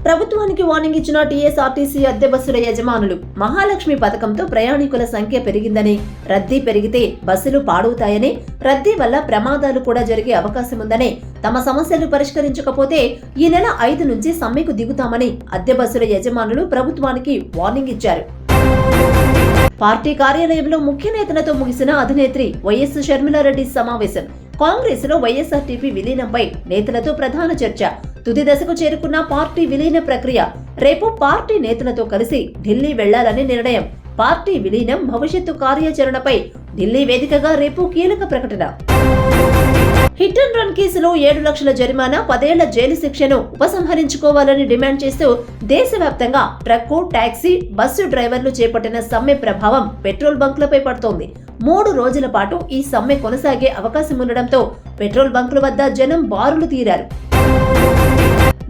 ప్రభుత్వానికి వార్నింగ్ ఇచ్చిన టీఎస్ఆర్టీసీ అద్దె బస్సుల యజమానులు. మహాలక్ష్మి పథకంతో ప్రయాణికుల సంఖ్య పెరిగిందని, రద్దీ పెరిగితే బస్సులు పాడవుతాయని, రద్దీ వల్ల ప్రమాదాలు కూడా జరిగే అవకాశం ఉందని, తమ సమస్యలు పరిష్కరించకపోతే ఈ నెల 5 నుంచి సమ్మెకు దిగుతామని అద్దె బస్సుల యజమానులు ప్రభుత్వానికి వార్నింగ్ ఇచ్చారు. పార్టీ కార్యాలయంలో ముఖ్య నేతలతో ముగిసిన అధినేత్రి వైఎస్ షర్మిలారెడ్డి సమావేశం. కాంగ్రెస్ లో వైఎస్ఆర్టీపీ విలీనంపై నేతలతో ప్రధాన చర్చ. తుది దశకు చేరుకున్న పార్టీ విలీన ప్రక్రియ. రేపు పార్టీ నేతలతో కలిసి ఢిల్లీ వెళ్లాలని నిర్ణయం. పార్టీ విలీనం భవిష్యత్తు కార్యాచరణపై ఢిల్లీ వేదికగా రేపు కీలక ప్రకటన. హిట్ అండ్ రన్ కేసులో 7 లక్షల జరిమానా, 10 ఏళ్ల జైలు శిక్షను ఉపసంహరించుకోవాలని డిమాండ్ చేస్తూ దేశవ్యాప్తంగా ట్రక్కు, టాక్సీ, బస్సు డ్రైవర్లు చేపట్టిన సమ్మె ప్రభావం పెట్రోల్ బంకులపై పడుతోంది. 3 రోజుల పాటు ఈ సమ్మె కొనసాగే అవకాశం ఉండడంతో పెట్రోల్ బంకుల వద్ద జనం బారులు తీరారు.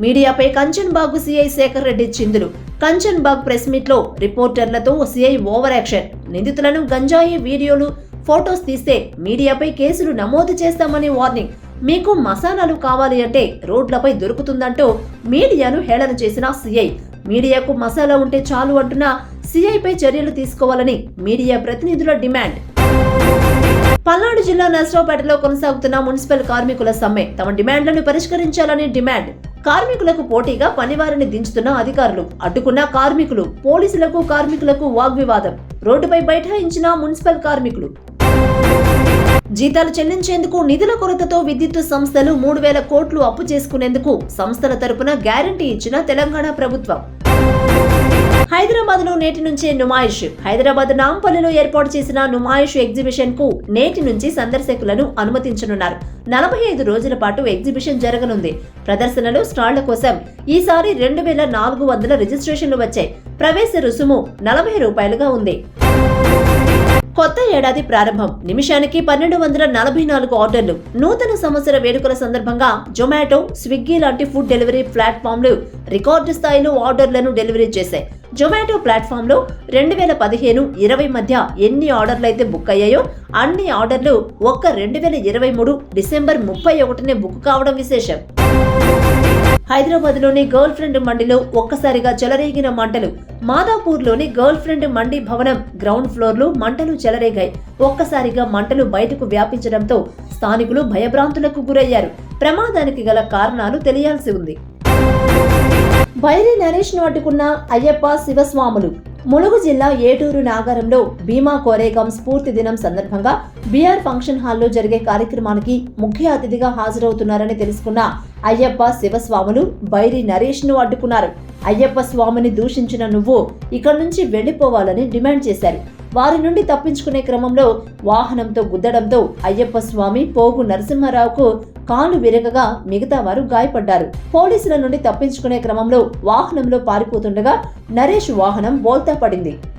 మీడియాపై కంచన్ బాగ్ సీఐ శేఖర్ రెడ్డి చిందులు. కంచన్ బాగ్ ప్రెస్ మీట్ లో రిపోర్టర్లతో సీఐ ఓవర్ యాక్షన్. నిందితులను గంజాయి వీడియోలు, ఫోటోస్ తీస్తే మీడియాపై కేసులు నమోదు చేస్తామని వార్నింగ్. మీకు మసాలాలు కావాలి అంటే రోడ్లపై దొరుకుతుందంటూ మీడియాను హేళన చేసిన సీఐ. మీడియాకు మసాలా ఉంటే చాలు అంటున్న సీఐపై చర్యలు తీసుకోవాలని మీడియా ప్రతినిధుల డిమాండ్. పల్నాడు జిల్లా నర్సరావుపేటలో కొనసాగుతున్న మున్సిపల్ కార్మికుల సమ్మె. తమ డిమాండ్లను పరిష్కరించాలని డిమాండ్. కార్మికులకు పోటీగా పనివారిని దించుతున్న అధికారులు, అడ్డుకున్న కార్మికులు, పోలీసులకు కార్మికులకు వాగ్వివాదం. రోడ్డుపై బైఠాయించిన మున్సిపల్ కార్మికులు. జీతాలు చెల్లించేందుకు నిధుల కొరతతో విద్యుత్ సంస్థలు 3,000 కోట్లు అప్పు చేసుకునేందుకు సంస్థల తరపున గ్యారంటీ ఇచ్చిన తెలంగాణ ప్రభుత్వం. హైదరాబాద్ లో నేటి నుంచే నుమాయిష్. హైదరాబాద్ నాంపల్లిలో ఏర్పాటు చేసిన నుమాయిష్ ఎగ్జిబిషన్ కు నేటి నుంచి సందర్శకులను అనుమతించనున్నారు. 45 రోజుల పాటు ఎగ్జిబిషన్ జరగనుంది. ప్రదర్శనలు, స్టాళ్ల కోసం ఈసారి 2,400 రిజిస్ట్రేషన్లు వచ్చాయి. ప్రవేశ రుసుము 40 రూపాయలుగా ఉంది. కొత్త ఏడాది ప్రారంభం. నిమిషానికి 1244 ఆర్డర్లు. నూతన సంవత్సర వేడుకల సందర్భంగా జొమాటో, స్విగ్గీ లాంటి ఫుడ్ డెలివరీ ప్లాట్ఫామ్లు రికార్డు స్థాయిలో ఆర్డర్లను డెలివరీ చేశాయి. జొమాటో ప్లాట్ఫామ్ లో 2015-20 మధ్య ఎన్ని ఆర్డర్లైతే బుక్ అయ్యాయో అన్ని ఆర్డర్లు ఒక్క 2023 డిసెంబర్ 31నే బుక్ కావడం విశేషం. హైదరాబాద్ లోని గర్ల్ ఫ్రెండ్ మండిలో ఒక్కసారిగా చెలరేగిన మంటలు. మాదాపూర్ లోని గర్ల్ ఫ్రెండ్ మండి భవనం గ్రౌండ్ ఫ్లోర్ లో మంటలు చెలరేగాయి. ఒక్కసారిగా మంటలు బయటకు వ్యాపించడంతో స్థానికులు భయభ్రాంతులకు గురయ్యారు. ప్రమాదానికి గల కారణాలు తెలియాల్సి ఉంది. బైరి నరేష్ ను అడ్డుకున్న అయ్యప్ప శివస్వాములు. ములుగు జిల్లా ఏటూరు నాగారంలో భీమా కోరేగాం స్ఫూర్తి దినం సందర్భంగా బీఆర్ ఫంక్షన్ హాల్లో జరిగే కార్యక్రమానికి ముఖ్య అతిథిగా హాజరవుతున్నారని తెలుసుకున్న అయ్యప్ప శివస్వాములు బైరి నరేష్ ను అడ్డుకున్నారు. అయ్యప్ప స్వామిని దూషించిన నువ్వు ఇక్కడి నుంచి వెళ్లిపోవాలని డిమాండ్ చేశారు. వారి నుండి తప్పించుకునే క్రమంలో వాహనంతో గుద్దడంతో అయ్యప్ప స్వామి పోగు నరసింహారావుకు కాలు విరగగా మిగతా వారు గాయపడ్డారు. పోలీసుల నుండి తప్పించుకునే క్రమంలో వాహనంలో పారిపోతుండగా నరేష్ వాహనం బోల్తా పడింది.